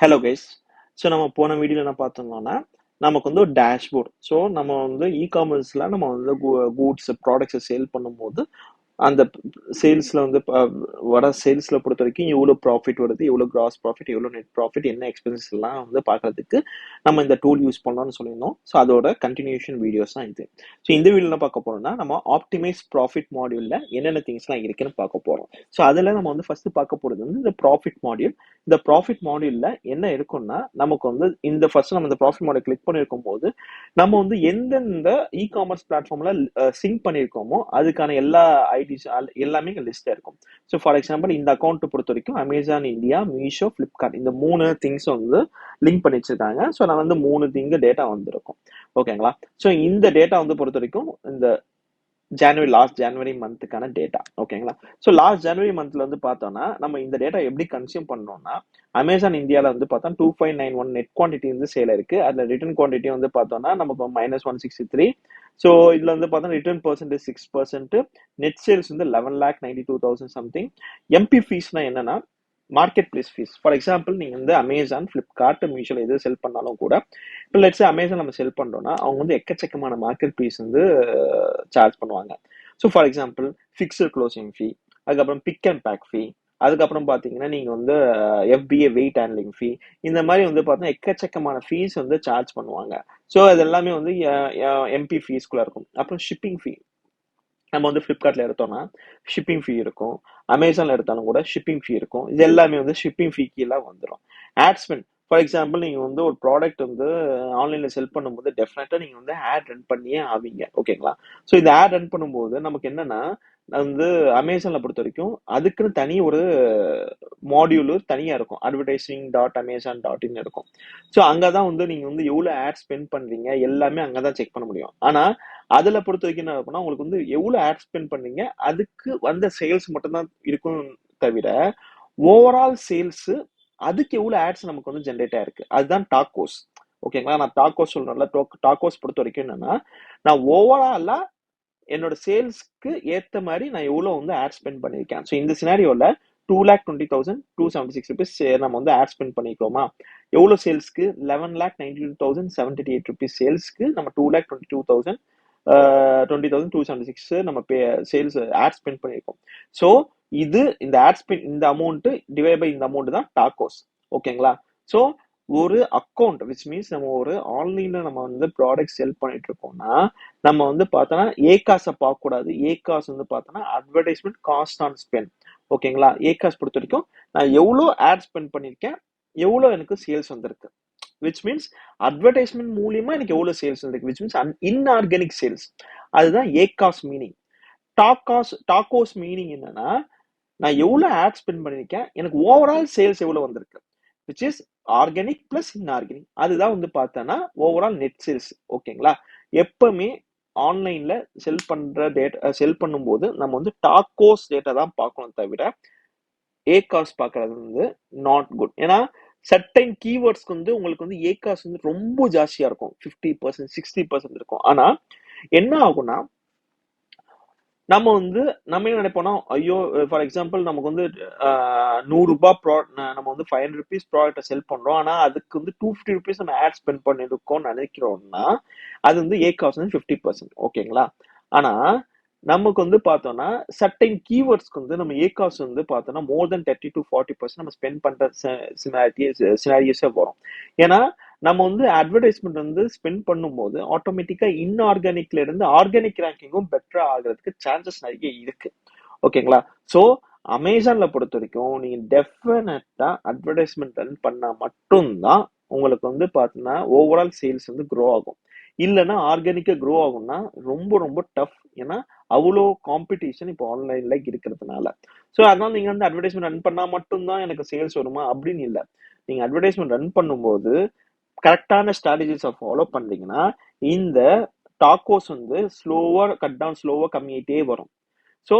Hello guys. So நம்ம போன வீடியோவில் என்ன பார்த்தோம்னா நமக்கு வந்து ஒரு டேஷ்போர்ட். ஸோ நம்ம வந்து இ-காமர்ஸில் நம்ம வந்து கூட்ஸ் ப்ராடக்ட்ஸை சேல் பண்ணும்போது அந்த சேல்ஸில் வந்து வர சேல்ஸில் பொறுத்த வரைக்கும் எவ்வளோ ப்ராஃபிட் வருது, எவ்வளோ கிராஸ் ப்ராஃபிட், எவ்வளோ நெட் ப்ராஃபிட், என்ன எக்ஸ்பென்சஸ் எல்லாம் வந்து பார்க்கறதுக்கு நம்ம இந்த டூல் யூஸ் பண்ணலாம்னு சொல்லியிருந்தோம். ஸோ அதோட கண்டினியூஷன் வீடியோஸ் தான் இது. ஸோ இந்த வீடியோவில் பார்க்க போறோம்னா நம்ம ஆப்டிமைஸ் ப்ராஃபிட் மாடியூலில் என்னென்ன திங்ஸ்லாம் இருக்குன்னு பார்க்க போகிறோம். ஸோ அதில் நம்ம வந்து ஃபர்ஸ்ட் பார்க்க போகிறது வந்து இந்த ப்ராஃபிட் மாடியூல். இந்த ப்ராஃபிட் மாடியூலில் என்ன இருக்கும்னா நமக்கு வந்து இந்த ஃபர்ஸ்ட் நம்ம இந்த ப்ராஃபிட் மாடியூல் கிளிக் பண்ணியிருக்கும் போது நம்ம வந்து எந்தெந்த இ-காமர்ஸ் பிளாட்ஃபார்ம்ல சிங்க் பண்ணியிருக்கோமோ அதுக்கான எல்லா ஐடிஸ் எல்லாமே இங்கே லிஸ்ட்ல இருக்கும். ஸோ ஃபார் எக்ஸாம்பிள் இந்த அக்கௌண்ட் பொறுத்த வரைக்கும் அமேசான் இந்தியா, மீஷோ, ஃபிளிப்கார்ட் இந்த 3 திங்ஸ் வந்து லிங்க் பண்ணி வச்சிருக்காங்க. ஸோ நான் வந்து 3 திங்க டேட்டா வந்திருக்கும். ஓகேங்களா? ஸோ இந்த டேட்டா வந்து பொறுத்த வரைக்கும் இந்த லாஸ்ட் ஜனவரி மந்த்துக்கான டேட்டா. ஓகேங்களா? ஸோ லாஸ்ட் ஜனவரி மந்த்ல வந்து பார்த்தோம்னா நம்ம இந்த டேட்டா எப்படி கன்சியூம் பண்ணோம்னா அமேசான் இந்தியாவில் வந்து பார்த்தா 2591 நெட் குவான்டிட்டி வந்து சேல் இருக்கு. அதில் ரிட்டர்ன் குவான்டிட்டி வந்து பார்த்தோம்னா நமக்கு -163. ஸோ இதுல வந்து பார்த்தோம்னா ரிட்டர்ன் பர்சன்டேஜ் 6%, நெட் சேல்ஸ் வந்து 11,92,000 சம்திங். எம்பி ஃபீஸ்னா என்னன்னா market place fees. For example நீங்க வந்து அமேசான், ஃபிளிப்கார்ட், மீஷோல எது செல் பண்ணாலும் கூட இப்போ லெட்ஸ் அமேசான் நம்ம செல் பண்றோம்னா அவங்க வந்து எக்கச்சக்கமான மார்க்கெட் ப்ரைஸ் வந்து சார்ஜ் பண்ணுவாங்க. So for example fixed closing fee, அதுக்கப்புறம் பிக் அண்ட் பேக் ஃபீ, அதுக்கப்புறம் பார்த்தீங்கன்னா நீங்கள் வந்து எஃபிஏ வெயிட் ஹேண்ட்லிங் ஃபீ, இந்த மாதிரி வந்து பார்த்தீங்கன்னா எக்கச்சக்கமான ஃபீஸ் வந்து சார்ஜ் பண்ணுவாங்க. ஸோ அது எல்லாமே வந்து எம்பி ஃபீஸ்குள்ள இருக்கும். அப்புறம் ஷிப்பிங் ஃபீ, நம்ம வந்து ஃப்ளிப்கார்ட்ல எடுத்தோம்னா ஷிப்பிங் ஃபீ இருக்கும், அமேசான்ல எடுத்தாலும் கூட ஷிப்பிங் ஃபீ இருக்கும். இது எல்லாமே வந்து ஷிப்பிங் ஃபீ கீழே வந்துடும். ஆட் ஸ்பெண்ட், ஃபார் எக்ஸாம்பிள் நீங்க வந்து ஒரு ப்ராடக்ட் வந்து ஆன்லைன்ல செல் பண்ணும்போது டெஃபினட்டா நீங்க வந்து ஆட் ரன் பண்ணியே ஆவீங்க. ஓகேங்களா? ஸோ இந்த ஆட் ரன் பண்ணும்போது நமக்கு என்னன்னா வந்து அமேசான்ல பொறுத்த வரைக்கும் அதுக்குன்னு தனி ஒரு மாடியூல் தனியா இருக்கும். advertising.amazon.in இருக்கும். ஸோ அங்கதான் வந்து நீங்க வந்து எவ்வளவு ஆட் ஸ்பெண்ட் பண்றீங்க எல்லாமே அங்கதான் செக் பண்ண முடியும். ஆனா அதுல பொறுத்த வரைக்கும் என்ன இருக்கும்னா உங்களுக்கு வந்து எவ்வளவு ஆட் ஸ்பெண்ட் பண்ணீங்க அதுக்கு வந்த சேல்ஸ் மட்டும் தான் இருக்கும் தவிர ஓவரால் சேல்ஸ் அதுக்கு எவ்வளவு ஆட்ஸ் நமக்கு வந்து ஜென்ரேட் ஆயிருக்கு அதுதான் டாக்கோஸ். ஓகேங்களா? நான் டாக்கோஸ் சொல்றேன்ல, டாக்கோஸ் பொறுத்த வரைக்கும் என்னன்னா நான் ஓவராலா என்னோட சேல்ஸ்க்கு ஏத்த மாதிரி நான் எவ்வளவு வந்து ஆட் ஸ்பெண்ட் பண்ணிருக்கேன். ஸோ இந்த சினாரியோல 2,20,276 நம்ம வந்து ஆட் ஸ்பெண்ட் பண்ணிக்கிறோமா, எவ்வளவு சேல்ஸ்க்கு 11,92,738 rupees சேல்ஸ்க்கு நம்ம 2,22,276 நம்ம சேல்ஸ் ஆட் ஸ்பெண்ட் பண்ணிருக்கோம். ஸோ இது இந்த ஆட் ஸ்பெண்ட் இந்த அமௌண்ட் டிவைட் பை இந்த அமௌண்ட் தான் டாக்கோஸ். ஓகேங்களா? ஸோ ஒரு அக்கௌண்ட் விச் மீன்ஸ் நம்ம ஒரு ஆன்லைன்ல நம்ம வந்து ப்ராடக்ட் செல் பண்ணிட்டு இருக்கோம்னா நம்ம வந்து பார்த்தோன்னா ஏகாஸை பார்க்கக்கூடாது. ஏகாஸ் வந்து பார்த்தோன்னா அட்வர்டைஸ்மெண்ட் காஸ்ட் ஆன் ஸ்பெண்ட். ஓகேங்களா? ஏகாஸ் பொறுத்த வரைக்கும் நான் எவ்வளோ ஆட் ஸ்பெண்ட் பண்ணியிருக்கேன், எவ்வளோ எனக்கு சேல்ஸ் வந்திருக்கு, விச் மீன்ஸ் அட்வர்டைஸ்மெண்ட் மூலியமா எனக்கு எவ்வளவு சேல்ஸ் வந்திருக்கு, விச் மீன்ஸ் இன்ஆர்கானிக் சேல்ஸ். அதுதான் ஏகாஸ் மீனிங். டாக்கோஸ் மீனிங் என்னன்னா நான் எவ்வளவு ஆட் ஸ்பெண்ட் பண்ணியிருக்கேன், எனக்கு ஓவரால் சேல்ஸ் எவ்வளவு வந்திருக்கு, which is organic plus inorganic. அதுதான் வந்து பார்த்தோன்னா ஓவரால் நெட் சேல்ஸ். ஓகேங்களா? எப்பவுமே ஆன்லைன்ல செல் பண்ணும்போது நம்ம வந்து டாக்கோஸ் டேட்டா தான் பார்க்கணும் தவிர ஏகாஸ் பார்க்கறது வந்து நாட் குட். ஏன்னா சர்டைன் கீவேர்ட்ஸ்க்கு வந்து உங்களுக்கு வந்து ஏகாஸ் வந்து ரொம்ப ஜாஸ்தியா இருக்கும், 50%, 60% இருக்கும். ஆனா என்ன ஆகும்னா நம்ம வந்து நம்ம என்ன நினைப்போம்னா ஐயோ ஃபார் எக்ஸாம்பிள் நமக்கு வந்து 100 ரூபாய் நம்ம வந்து 500 rupees ப்ராடக்ட்டை செல் பண்றோம். ஆனா அதுக்கு வந்து 250 rupees நம்ம ஆட் ஸ்பெண்ட் பண்ணிருக்கோம்னு நினைக்கிறோம்னா அது வந்து ஏகாஸ் வந்து 50%. ஓகேங்களா? ஆனா நமக்கு வந்து பார்த்தோம்னா சர்டைன் கீவேர்ட்ஸ்க்கு வந்து நம்ம ஏகாஸ் வந்து பார்த்தோம்னா மோர் தென் 30 to 40% நம்ம ஸ்பெண்ட் பண்ற சினாரியோஸே வரும். ஏன்னா நம்ம வந்து அட்வர்டைஸ்மெண்ட் வந்து ஸ்பெண்ட் பண்ணும்போது ஆட்டோமேட்டிக்கா இன்ஆர்கானிக்ல இருந்து ஆர்கானிக் ரேங்கிங்கும் பெட்டரா ஆகிறதுக்கு சான்சஸ் நிறைய இருக்கு. ஓகேங்களா? ஸோ அமேசான்ல பொறுத்த வரைக்கும் நீங்க டெஃபினட்டா அட்வர்டைஸ்மெண்ட் ரன் பண்ணா மட்டும்தான் உங்களுக்கு வந்து பார்த்தீங்கன்னா ஓவரால் சேல்ஸ் வந்து க்ரோ ஆகும். இல்லைன்னா ஆர்கானிக்கா க்ரோ ஆகும்னா ரொம்ப ரொம்ப டஃப். ஏன்னா அவ்வளோ காம்படிஷன் இப்போ ஆன்லைன்ல இருக்கிறதுனால. ஸோ அதனால நீங்க வந்து அட்வர்டைஸ்மெண்ட் ரன் பண்ணா மட்டும்தான் எனக்கு சேல்ஸ் வருமா அப்படின்னு இல்லை. நீங்க அட்வர்டைஸ்மெண்ட் ரன் பண்ணும்போது கரெக்டான ஸ்ட்ராட்டஜிஸை ஃபாலோ பண்றீங்கன்னா இந்த டாக்கோஸ் வந்து ஸ்லோவா கம்மியாயிட்டே வரும். ஸோ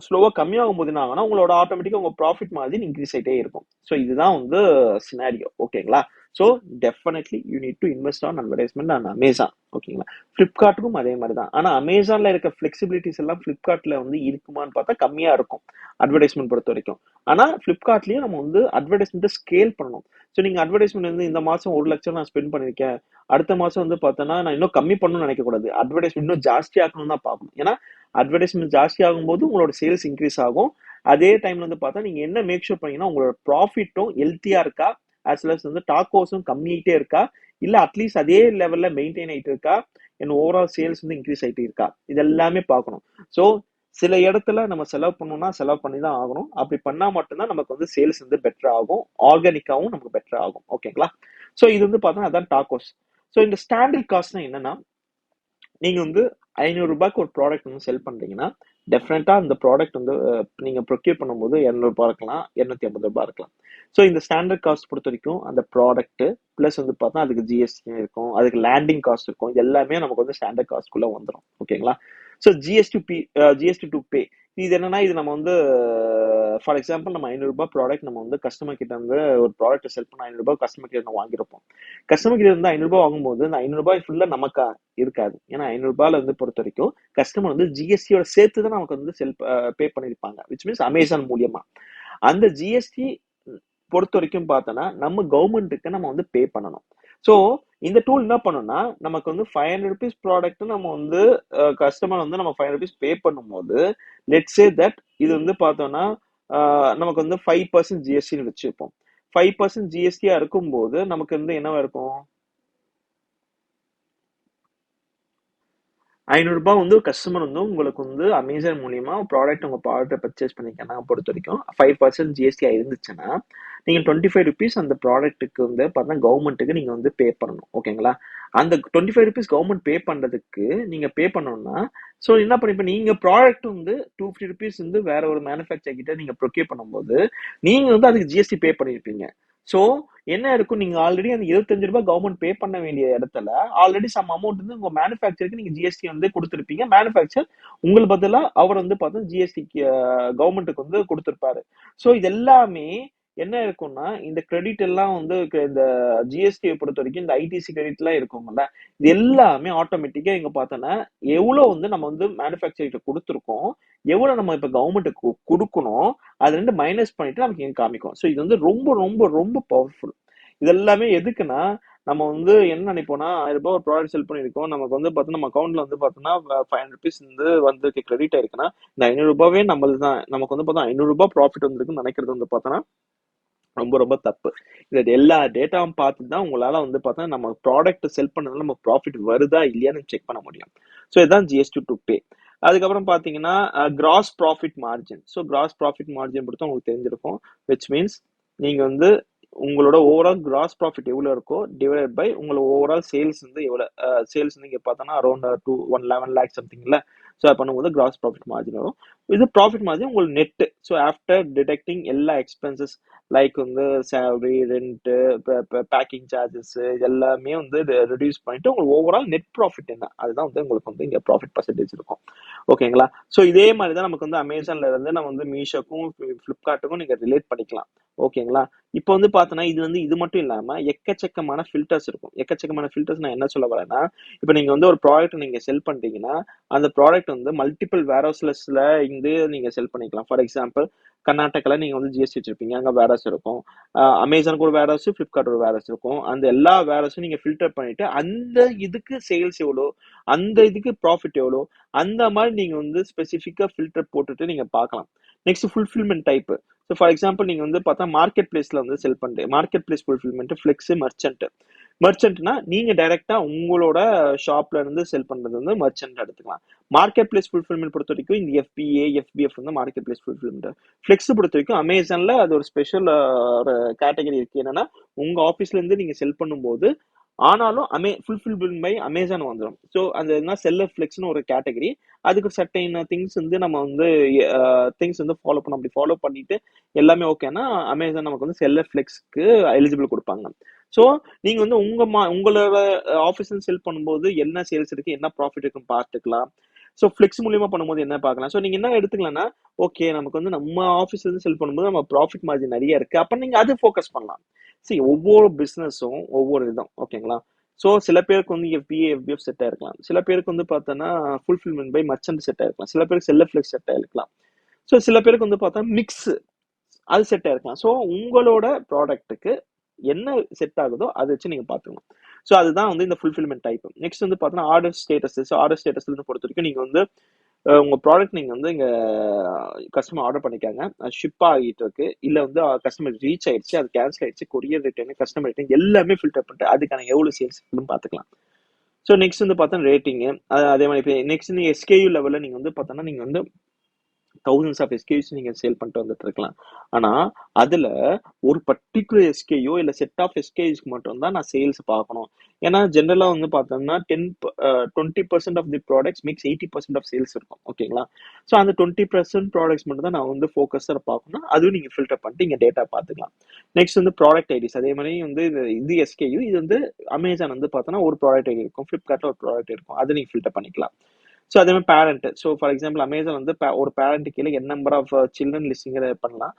ஸ்லோவா கம்மியாகும் போது என்ன ஆகும்னா உங்களோட ஆட்டோமேட்டிக்கா உங்க ப்ராஃபிட் மார்ஜின் இன்க்ரீஸ் ஆயிட்டே இருக்கும். ஸோ இதுதான் வந்து சினாரியோ. ஓகேங்களா? So definitely you need to invest on advertisement on Amazon. ஓகேங்களா? ஃபிளிப்கார்ட்டுக்கும் அதே மாதிரி தான். ஆனா அமேசான்ல இருக்க ஃபிளெக்சிபிலிட்டிஸ் எல்லாம் ஃபிளிப்கார்ட்ல வந்து இருக்குமான்னு பார்த்தா கம்மியா இருக்கும் அட்வர்டைஸ்மெண்ட் பொறுத்த வரைக்கும். ஆனா ஃபிளிப்கார்ட்லயும் நம்ம வந்து அட்வர்டைஸ்மெண்ட் ஸ்கேல் பண்ணணும். ஸோ நீங்க அட்வர்டைஸ்மெண்ட் வந்து இந்த மாசம் 1 லட்சம் நான் ஸ்பெண்ட் பண்ணிருக்கேன், அடுத்த மாசம் வந்து பார்த்தோன்னா நான் இன்னும் கம்மி பண்ணணும்னு நினைக்கக்கூடாது. அட்வர்டைஸ்மெண்ட் இன்னும் ஜாஸ்தி ஆக்கணும்னு தான் பார்க்கணும். ஏன்னா அட்வர்டைஸ்மெண்ட் ஜாஸ்தி ஆகும்போது உங்களோட சேல்ஸ் இன்க்ரீஸ் ஆகும். அதே டைம்ல வந்து பார்த்தா நீங்க என்ன மேக் ஷூர் பண்ணீங்கன்னா உங்களோட ப்ராஃபிட்டும் ஹெல்த்தியா இருக்கா, ஆஸ் வெல் அஸ் வந்து டாக்கோஸும் கம்மியாயிட்டே இருக்கா, இல்ல அட்லீஸ்ட் அதே லெவல்ல மெயின்டைன் ஆயிட்டு இருக்கா, என் ஓவரால் சேல்ஸ் வந்து இன்க்ரீஸ் ஆயிட்டு இருக்கா, இது எல்லாமே பார்க்கணும். ஸோ சில இடத்துல நம்ம செலவு பண்ணணும்னா செலவு பண்ணி தான் ஆகணும். அப்படி பண்ணா மட்டும்தான் நமக்கு வந்து சேல்ஸ் வந்து பெட்டர் ஆகும், ஆர்கானிக்காவும் நமக்கு பெட்டர் ஆகும். ஓகேங்களா? ஸோ இது வந்து பார்த்தா அதான் டாக்கோஸ். ஸோ இந்த ஸ்டாண்டர்ட் காஸ்ட்னா என்னன்னா, நீங்க வந்து ரூ. 500 ஒரு ப்ராடக்ட் வந்து செல் பண்றீங்கன்னா, டெஃபினட்டா அந்த ப்ராடக்ட் வந்து நீங்க ப்ரொக்யூர் பண்ணும்போது ரூ. 200 இருக்கலாம், ரூ. 250 இருக்கலாம். ஸோ இந்த ஸ்டாண்டர்ட் காஸ்ட் பொறுத்த வரைக்கும் அந்த ப்ராடக்ட் பிளஸ் வந்து பார்த்தா அதுக்கு ஜிஎஸ்டி இருக்கும், அதுக்கு லேண்டிங் காஸ்ட் இருக்கும். இது எல்லாமே நமக்கு வந்து ஸ்டாண்டர்ட் காஸ்ட்குள்ள வந்துடும். ஓகேங்களா? ஸோ ஜிஎஸ்டி டு பே, இது என்னன்னா, இது நம்ம வந்து ஃபார் எக்ஸாம்பிள் நம்ம ரூ. 500 ப்ராடக்ட் நம்ம வந்து கஸ்டமர் கிட்ட வந்து ஒரு ப்ராடக்ட் செல் பண்ண ரூ. 500 கஸ்டமர் கிட்ட நம்ம வாங்கியிருப்போம். கஸ்டமர் கிட்ட இருந்து ரூ. 500 வாங்கும்போது அந்த ரூ. 500 ஃபுல்லா நமக்கா இருக்காது. ஏன்னா ரூ. 500 வந்து பொறுத்த வரைக்கும் கஸ்டமர் வந்து ஜிஎஸ்டியோட சேர்த்து தான் நமக்கு வந்து பே பண்ணிருப்பாங்க, விச் மீன்ஸ் அமேசான் மூலியமா. அந்த ஜிஎஸ்டி பொறுத்த வரைக்கும் பார்த்தோன்னா நம்ம கவர்மெண்ட்டுக்கு நம்ம வந்து பே பண்ணணும். ஸோ இந்த டூல் என்ன பண்ணும்னா, நமக்கு வந்து ₹500 ப்ராடக்ட் நம்ம வந்து கஸ்டமர் வந்து நம்ம ₹500 பே பண்ணும்போது, லெட்ஸ் சே தட் இது வந்து பார்த்தோம்னா நமக்கு வந்து 5% ஜிஎஸ்டின்னு வச்சுப்போம். 5% ஜிஎஸ்டியா இருக்கும்போது நமக்கு வந்து என்னவா இருக்கும்? ₹500 வந்து கஸ்டமர் வந்து உங்களுக்கு வந்து அமேசான் மூலியமா உங்க ப்ராடக்ட்டை பர்ச்சேஸ் பண்ணிக்கன்னா பொறுத்த வரைக்கும் 5% ஜிஎஸ்டி இருந்துச்சுன்னா, நீங்க ₹25 அந்த ப்ராடக்ட்டுக்கு வந்து பார்த்தா கவர்மெண்ட்டுக்கு நீங்க வந்து பே பண்ணணும். ஓகேங்களா? அந்த ₹25 கவர்மெண்ட் பே பண்றதுக்கு நீங்க பே பண்ணணும்னா, ஸோ என்ன பண்ணிப்ப நீங்க ப்ராடக்ட் வந்து ₹250 வந்து வேற ஒரு மேனுஃபேக்சர் கிட்ட நீங்க ப்ரொக்யூர் பண்ணும்போது, நீங்க வந்து அதுக்கு ஜிஎஸ்டி பே பண்ணியிருப்பீங்க. ஸோ என்ன இருக்கும், நீங்க ஆல்ரெடி அந்த ₹25 கவர்மெண்ட் பே பண்ண வேண்டிய இடத்துல ஆல்ரெடி சம் அமௌண்ட் வந்து உங்க மேனுஃபேக்சருக்கு நீங்க ஜிஎஸ்டி வந்து கொடுத்திருப்பீங்க. மேனுஃபேக்சர் உங்களுக்கு பதிலா அவர் வந்து பார்த்தா ஜிஎஸ்டி கவர்மெண்ட்டுக்கு வந்து கொடுத்திருப்பாரு. ஸோ இது எல்லாமே என்ன இருக்கும்னா, இந்த கிரெடிட் எல்லாம் வந்து இந்த ஜிஎஸ்டியை பொறுத்த வரைக்கும் இந்த ஐடிசி கிரெடிட் எல்லாம் இருக்குங்கல்ல, இது எல்லாமே ஆட்டோமேட்டிக்கா இங்க பார்த்தோன்னா எவ்வளவு வந்து நம்ம வந்து மேனுஃபேக்சர் கிட்ட கொடுத்துருக்கோம், எவ்வளவு நம்ம இப்ப கவர்மெண்ட்டுக்கு கொடுக்கணும், அது ரெண்டு மைனஸ் பண்ணிட்டு நமக்கு இங்க காமிக்கும். ஸோ இது வந்து ரொம்ப ரொம்ப ரொம்ப பவர்ஃபுல். இது எல்லாமே எதுக்குன்னா, நம்ம வந்து என்ன நினைப்போம்னா, ₹1000 ஒரு ப்ராடக்ட் செல் பண்ணியிருக்கோம், நமக்கு வந்து பார்த்தோன்னா நம்ம அக்கௌண்ட்ல வந்து பார்த்தோன்னா ₹500 வந்து கிரெடிட் ஆயிருக்குன்னா, இந்த ₹500 நம்மளது தான். நமக்கு வந்து பார்த்தா ₹500 ப்ராஃபிட் வந்திருக்குன்னு நினைக்கிறது வந்து பார்த்தோன்னா ரொம்ப ரொம்ப தப்பு. இது எல்லா டேட்டாவும் பார்த்து தான் உங்களால வந்து பார்த்தா நம்ம ப்ராடக்ட் செல் பண்ணதுல நம்ம ப்ராஃபிட் வருதா இல்லையான்னு செக் பண்ண முடியும். ஸோ இதுதான் ஜிஎஸ்டி டு பே. அதுக்கப்புறம் பார்த்தீங்கன்னா gross profit margin. So gross profit margin பொறுத்து உங்களுக்கு தெரிஞ்சிருக்கும், விச் மீன்ஸ் நீங்க வந்து உங்களோட ஓவரால் கிராஸ் ப்ராஃபிட் எவ்வளோ இருக்கோ டிவைட் பை உங்களோட ஓவரால் சேல்ஸ் வந்து எவ்வளோ. சேல்ஸ் வந்து இங்கே பார்த்தோன்னா அரௌண்ட் 11 லேக் சம்திங்ல. ஸோ அது பண்ணும்போது கிராஸ் ப்ராஃபிட் மார்ஜின் வரும். இது ப்ராஃபிட் மார்ஜின் உங்களுக்கு நெட்டு. ஸோ ஆஃப்டர் டிடெக்டிங் எல்லா எக்ஸ்பென்சஸ் லைக் வந்து சேலரி, ரெண்ட்டு, பேக்கிங் சார்ஜஸ் இது எல்லாமே வந்து ரெடியூஸ் பண்ணிட்டு உங்களுக்கு ஓவரால் நெட் ப்ராஃபிட் என்ன, அதுதான் வந்து உங்களுக்கு வந்து இங்கே ப்ராஃபிட் பர்சன்டேஜ் இருக்கும். ஓகேங்களா? ஸோ இதே மாதிரி தான் நமக்கு வந்து அமேசான்ல இருந்து நம்ம வந்து மீஷோக்கும் ஃப்ளிப்கார்ட்டுக்கும் நீங்க ரிலேட் பண்ணிக்கலாம். ஓகேங்களா? இப்போ வந்து பார்த்தோன்னா இது வந்து இது மட்டும் இல்லாம எக்கச்சக்கமான ஃபில்டர்ஸ் இருக்கும். எக்கச்சக்கமான ஃபில்டர்ஸ் நான் என்ன சொல்ல வரேன்னா, இப்போ நீங்க வந்து ஒரு ப்ராடக்ட் நீங்க செல் பண்றீங்கன்னா, அந்த ப்ராடக்ட் வந்து மல்டிபிள் வேர்ஹவுஸ்ல இருந்து நீங்க செல் பண்ணிக்கலாம். ஃபார் எக்ஸாம்பிள் கர்நாடகால நீங்க வந்து ஜிஎஸ்டி வச்சிருப்பீங்க, அங்க வேர்ஹவுஸ் இருக்கும். அமேசானுக்கு ஒரு வேர்ஹவுஸ், ஃபிளிப்கார்ட் ஒரு வேர்ஹவுஸ் இருக்கும். அந்த எல்லா வேர்ஹவுஸும் நீங்க ஃபில்டர் பண்ணிட்டு அந்த இதுக்கு சேல்ஸ் எவ்வளோ, அந்த இதுக்கு ப்ராஃபிட் எவ்வளோ, அந்த மாதிரி நீங்க வந்து ஸ்பெசிஃபிக்கா ஃபில்டர் போட்டுட்டு நீங்க பார்க்கலாம். Next fulfilment type. So for example நீங்க வந்து பார்த்தா மார்க்கெட் பிளேஸ்ல வந்து செல் பண்றீங்க. Market place fulfilment, flex, merchant. மர்ச்சன்ட்னா நீங்க டைரக்டா உங்களோட ஷாப்ல இருந்து செல் பண்றது வந்து மர்ச்சன்ட் எடுத்துக்கலாம். மார்க்கெட் பிளேஸ் ஃபுல்ஃபில்மெண்ட் பொறுத்த வரைக்கும் இந்த எஃபிஏ, எஃபிஎஃப் வந்து மார்க்கெட் பிளேஸ் ஃபுல்ஃபில்மெண்ட். ஃபிளெக்ஸ் பொறுத்த வரைக்கும் அமேசான்ல அது ஒரு ஸ்பெஷல் ஒரு கேட்டகரி இருக்கு. என்னன்னா உங்க ஆஃபீஸ்ல இருந்து நீங்க செல் பண்ணும்போது ஆனாலும் ஃபுல்ஃபில்மெண்ட் பை அமேசான் வந்துடும். ஸோ அந்த என்ன செல்லர் ஃபிளெக்ஸ்னு ஒரு கேட்டகரி. அதுக்கு சர்டைன் திங்ஸ் வந்து நம்ம வந்து திங்ஸ் வந்து ஃபாலோ பண்ண அப்படி ஃபாலோ பண்ணிட்டு எல்லாமே ஓகேன்னா அமேசான் நமக்கு வந்து செல்லர் ஃபிளெக்ஸ்க்கு எலிஜிபிள் கொடுப்பாங்க. ஸோ நீங்க வந்து உங்களோட ஆஃபீஸ்ல செல் பண்ணும்போது என்ன சேல்ஸ் இருக்கு, என்ன ப்ராஃபிட் இருக்குன்னு பார்த்துக்கலாம். ஸோ ஃபிளெக்ஸ் மூலியமா பண்ணும்போது என்ன பார்க்கலாம். ஸோ நீங்க என்ன எடுத்துக்கலாம்னா, ஓகே நமக்கு வந்து நம்ம ஆஃபீஸ்ல இருந்து செல் பண்ணும்போது நம்ம ப்ராஃபிட் மார்ஜின் நிறைய இருக்கு, அப்ப நீங்க அது ஃபோக்கஸ் பண்ணலாம். சரி, ஒவ்வொரு பிசினஸும் ஒவ்வொரு விதம். ஓகேங்களா? ஸோ சில பேருக்கு வந்து எஃபிஏ, எஃபிஎஃப் செட் ஆயிருக்கலாம். சில பேருக்கு வந்து பார்த்தோன்னா ஃபுல்ஃபில்மெண்ட் பை மர்ச்சன்ட் செட் ஆயிருக்கலாம். சில பேருக்கு செல்லர் ஃபிளெக்ஸ் செட் ஆயிருக்கலாம். ஸோ சில பேருக்கு வந்து பார்த்தா மிக்ஸ் அது செட் ஆயிருக்கலாம். ஸோ உங்களோட ப்ராடக்ட்டுக்கு என்ன செட் ஆகுதோ அதை வச்சு நீங்க பாத்துக்கணும். ஸோ அதுதான் வந்து இந்த ஃபுல்ஃபில்மெண்ட் டைப். நெக்ஸ்ட் வந்து பார்த்தோன்னா ஆர்டர் ஸ்டேட்டஸ். ஸோ ஆர்டர் ஸ்டேட்டஸ்ல இருந்து பொறுத்த வரைக்கும் நீங்க வந்து உங்க ப்ராடக்ட் நீங்க வந்து இங்க கஸ்டமர் ஆர்டர் பண்ணிக்காங்க, அது ஷிப் ஆகிட்டு இருக்கு, இல்ல வந்து கஸ்டமர் ரீச் ஆயிடுச்சு, அது கேன்சல் ஆயிடுச்சு, கொரியர் ரிட்டர்ன், கஸ்டமர் ரிட்டர்ன் எல்லாமே ஃபில்டர் பண்ணிட்டு அதுக்கான எவ்வளவு சேல்ஸ் இருக்குன்னு பாத்துக்கலாம். ஸோ நெக்ஸ்ட் வந்து பார்த்தா ரேட்டிங். அதே மாதிரி இப்போ நெக்ஸ்ட் நீங்க எஸ்கேயூ லெவலில் நீங்க வந்து பார்த்தோன்னா நீங்க வந்து thousands ஆஃப் எஸ்கேயூஸ் நீங்க சேல் பண்ணிட்டு வந்துட்டு இருக்கலாம். ஆனா அதுல ஒரு பர்டிகுலர் எஸ்கேயோ இல்ல செட் ஆஃப் எஸ்கேயூஸ்க்கு மட்டும் தான் நான் சேல்ஸ் பார்க்கணும். ஏன்னா ஜென்ரலா வந்து பார்த்தோம்னா 20% of the products makes 80% of sales இருக்கும். ஓகேங்களா? ஸோ அந்த 20% ப்ராடக்ட்ஸ் மட்டும் தான் நான் வந்து ஃபோக்கஸாக பார்க்கணும். அதுவும் நீங்க ஃபில்டர் பண்ணிட்டு இங்க டேட்டா பார்த்துக்கலாம். நெக்ஸ்ட் வந்து ப்ராடக்ட் ஐடிஸ். அதே மாதிரி வந்து இது எஸ்கேயூ, இது வந்து அமேசான் வந்து பார்த்தோன்னா ஒரு ப்ராடக்ட் ஐடி இருக்கும், ஃபிளிப்கார்ட்ல ஒரு ப்ராடக்ட் இருக்கும், அதை நீங்க ஃபில்டர் பண்ணிக்கலாம். ஸோ அதே மாதிரி parent. So for example Amazon வந்து ஒரு பேரண்ட் கீழே என் நம்பர் ஆஃப் சில்ட்ரன் லிஸ்டிங் பண்ணலாம்.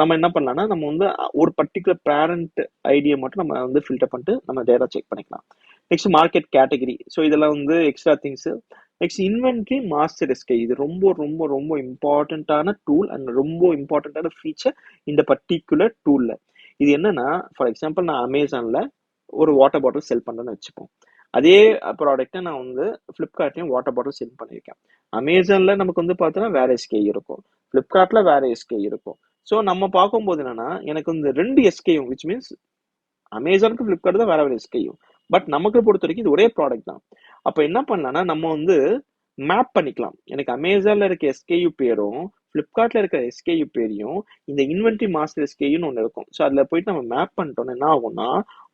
நம்ம என்ன பண்ணலாம்னா நம்ம வந்து ஒரு பர்டிகுலர் பேரண்ட் ஐடியை மட்டும் நம்ம வந்து ஃபில்டர் பண்ணிட்டு நம்ம டேட்டா செக் பண்ணிக்கலாம். Next market category. ஸோ இதெல்லாம் வந்து extra things. Next inventory master SK. இது ரொம்ப ரொம்ப ரொம்ப இம்பார்ட்டண்ட்டான டூல் அண்ட் ரொம்ப இம்பார்ட்டண்ட்டான ஃபீச்சர் இந்த பர்டிகுலர் டூல்ல. இது என்னன்னா ஃபார் எக்ஸாம்பிள் நான் அமேசான்ல ஒரு வாட்டர் பாட்டில் செல் பண்றேன்னு வச்சுப்போம். அதே ப்ராடக்ட்டை நான் வந்து ஃப்ளிப்கார்ட்லயும் வாட்டர் பாட்டில் செல் பண்ணியிருக்கேன். அமேசான்ல நமக்கு வந்து பார்த்தோன்னா வேற எஸ்கே இருக்கும், ஃப்ளிப்கார்ட்ல வேற எஸ்கே இருக்கும். ஸோ நம்ம பார்க்கும்போது என்னன்னா எனக்கு இந்த 2 எஸ்கேயும் விச் மீன்ஸ் அமேசானுக்கு ஃப்ளிப்கார்ட் தான் வேற வேற எஸ்கேயும், பட் நமக்கு பொறுத்த வரைக்கும் இது ஒரே ப்ராடக்ட் தான். அப்போ என்ன பண்ணலாம்னா நம்ம வந்து மேப் பண்ணிக்கலாம். எனக்கு அமேசான்ல இருக்க எஸ்கேயு பேரும் ஃப்ளிப்கார்ட்ல இருக்கிற எஸ்கேயு பேரையும் இந்த இன்வென்ட்ரி மாஸ்டர் எஸ்கேயுன்னு ஒன்று இருக்கும். ஸோ அதில் போயிட்டு நம்ம மேப் பண்ணிட்டோம்னா என்ன ஆகும்னா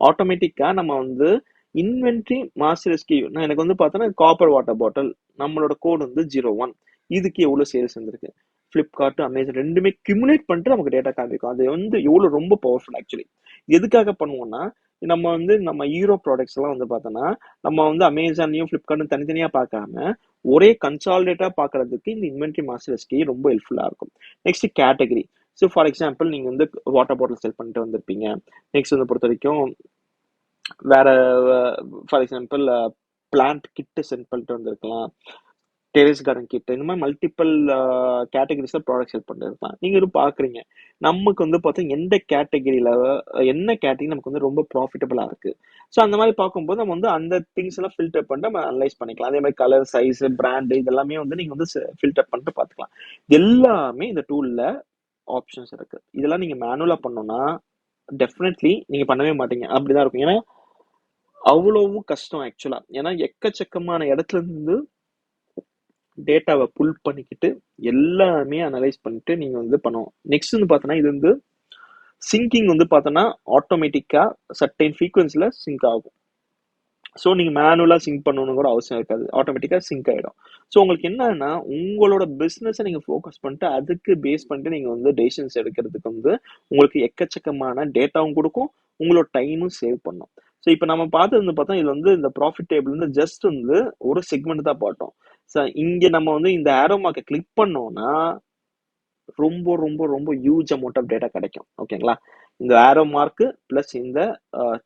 ஆட்டோமேட்டிக்கா நம்ம வந்து இன்வென்ட்ரி மாஸ்டர் எஸ்கேயு எனக்கு வந்து பார்த்தோன்னா காப்பர் வாட்டர் பாட்டில் நம்மளோட கோட் வந்து 01, இதுக்கு எவ்வளோ சேல்ஸ் வந்திருக்கு, ஃப்ளிப்கார்ட் அமேசான் ரெண்டுமே கியூமுலேட் பண்ணிட்டு நமக்கு டேட்டா காமிக்கும். அது வந்து எவ்வளோ ரொம்ப பவர்ஃபுல் ஆக்சுவலி. எதுக்காக பண்ணுவோம்னா நம்ம வந்து நம்ம ஹீரோ ப்ராடக்ட்ஸ் எல்லாம் வந்து பார்த்தோன்னா நம்ம வந்து அமேசானையும் ஃப்ளிப்கார்ட்டும் தனித்தனியா பார்க்காம ஒரே கன்சாலிடேட்டா பார்க்கறதுக்கு இந்த இன்வென்ட்ரி மாஸ்டர் எஸ்கே ரொம்ப ஹெல்ப்ஃபுல்லா இருக்கும். Next category. So for example நீங்க வந்து வாட்டர் பாட்டில் செல் பண்ணிட்டு வந்திருப்பீங்க. நெக்ஸ்ட் வந்து பொறுத்த வரைக்கும் வேற ஃபார் எக்ஸாம்பிள் பிளான்ட் கிட்டு சென்ட் பண்ணிட்டு வந்திருக்கலாம், டெரேஸ் கார்டன் கிட், இந்த மாதிரி மல்டிபிள் கேட்டகரிஸ்ல ப்ராடக்ட் செல் பண்ணிருக்கலாம். நீங்க இது பாக்குறீங்க நமக்கு வந்து பார்த்தா எந்த கேட்டகரியில என்ன கேட்டகரி நமக்கு வந்து ரொம்ப ப்ராஃபிட்டபிளா இருக்கு. ஸோ அந்த மாதிரி பார்க்கும்போது நம்ம வந்து அந்த திங்ஸ் எல்லாம் ஃபில்டர் பண்ணிட்டு நம்ம அனலைஸ் பண்ணிக்கலாம். அதே மாதிரி கலர், சைஸ், பிராண்டு இதெல்லாமே வந்து நீங்க வந்து ஃபில்டர் பண்ணிட்டு பார்த்துக்கலாம். எல்லாமே இந்த டூல்ல ஆப்ஷன்ஸ் இருக்கு. இதெல்லாம் நீங்க மேனுவலா பண்ணோம்னா டெஃபினெட்லி நீங்க பண்ணவே மாட்டீங்க, அப்படிதான் இருக்கும். ஏன்னா அவ்வளவும் கஷ்டம் ஆக்சுவலா. ஏன்னா எக்கச்சக்கமான இடத்துல இருந்து டேட்டாவை புல் பண்ணிக்கிட்டு எல்லாமே அனலைஸ் பண்ணிட்டு நீங்க வந்து பண்ணுவோம். நெக்ஸ்ட் வந்து பார்த்தோன்னா இது வந்து சிங்கிங் வந்து பார்த்தோன்னா ஆட்டோமேட்டிக்கா சர்டைன் ஃப்ரீக்வன்சில சிங்க் ஆகும். ஸோ நீங்க மேனுவலா சிங்க் பண்ணணும் கூட அவசியம் இருக்காது, ஆட்டோமேட்டிக்கா சிங்க் ஆயிடும். ஸோ உங்களுக்கு என்னன்னா உங்களோட பிசினஸை நீங்க ஃபோக்கஸ் பண்ணிட்டு அதுக்கு பேஸ் பண்ணிட்டு நீங்க வந்து டெசிஷன்ஸ் எடுக்கிறதுக்கு வந்து உங்களுக்கு எக்கச்சக்கமான டேட்டாவும் கொடுக்கும், உங்களோட டைமும் சேவ் பண்ணும். ஸோ இப்போ நம்ம பார்த்தது வந்து பார்த்தா இது வந்து இந்த ப்ராஃபிட் டேபிள் வந்து ஜஸ்ட் வந்து ஒரு செக்மெண்ட் தான் பார்த்தோம். ஸோ இங்க நம்ம வந்து இந்த ஆரோ மார்க்கை கிளிக் பண்ணோம்னா ரொம்ப ரொம்ப ரொம்ப ஹியூஜ் அமௌண்ட் ஆஃப் டேட்டா கிடைக்கும். ஓகேங்களா? இந்த ஆரோ மார்க் பிளஸ் இந்த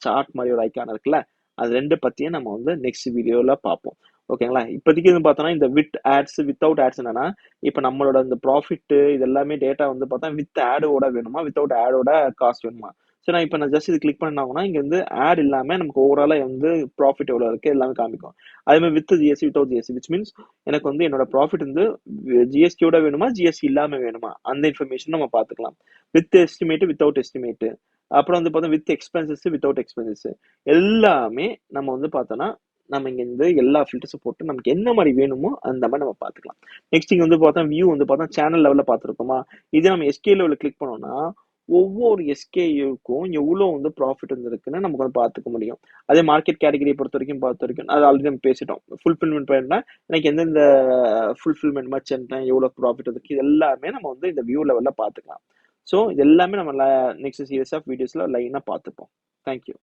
சார்ட் மாதிரி ஒரு ஐக்கான் இருக்குல்ல, அது ரெண்டு பத்தியும் நம்ம வந்து நெக்ஸ்ட் வீடியோல பார்ப்போம். ஓகேங்களா? இப்போதைக்கு வந்து பார்த்தோன்னா இந்த வித் ஆட்ஸ் வித்தவுட் ஆட்ஸ் என்னன்னா இப்போ நம்மளோட இந்த ப்ராஃபிட் இது எல்லாமே டேட்டா வந்து பார்த்தா வித் ஆடோட வேணுமா வித்தவுட் ஆடோட காஸ்ட் வேணுமா. ஸோ நான் ஜஸ்ட் இது கிளிக் பண்ணாங்கன்னா இங்க வந்து ஆட் இல்லாம நமக்கு ஓவராலா வந்து ப்ராஃபிட் எவ்வளவு இருக்கு எல்லாமே காமிக்கும். அதே மாதிரி with GST without GST which means எனக்கு வந்து என்னோட ப்ராஃபிட் வந்து ஜிஎஸ்டியோட வேணுமா ஜிஎஸ்டி இல்லாம வேணுமா அந்த இன்ஃபர்மேஷன் நம்ம பார்த்துக்கலாம். வித் எஸ்டிமேட் வித்தவுட் எஸ்டிமேட், அப்புறம் வந்து பார்த்தா வித் எக்ஸ்பென்சஸ் வித்தவுட் எக்ஸ்பென்சஸ் எல்லாமே நம்ம வந்து பார்த்தோன்னா நம்ம இங்க இருந்து எல்லா ஃபில்டர்ஸும் போட்டு நமக்கு என்ன மாதிரி வேணுமோ அந்த மாதிரி நம்ம பார்த்துக்கலாம். நெக்ஸ்ட் இங்க வந்து பார்த்தா வியூ வந்து பார்த்தா சேனல் லெவலில் பார்த்துருக்கோமா, இதே நம்ம எஸ்கே லெவலில் கிளிக் பண்ணோம்னா ஒவ்வொரு எஸ்கேயுக்கும் எவ்வளோ வந்து ப்ராஃபிட் வந்துருக்குன்னு நமக்கு வந்து பார்த்துக்க முடியும். அதே மார்க்கெட் கேட்டகரியை பொறுத்த வரைக்கும் அது ஆல்ரெடி நம்ம பேசிட்டோம். ஃபுல்ஃபில்மெண்ட் பண்ணினா எனக்கு எந்தெந்த ஃபுல்ஃபில்மெண்ட் மர்ச்சன்ட் எவ்வளோ ப்ராஃபிட் இருக்கு இது எல்லாமே நம்ம வந்து இந்த வியூ லெவலில் பார்த்துக்கலாம். ஸோ இது எல்லாமே நம்ம நெக்ஸ்ட் சீரியஸ் ஆஃப் வீடியோஸ்ல லைனாக பார்த்துப்போம். தேங்க்யூ.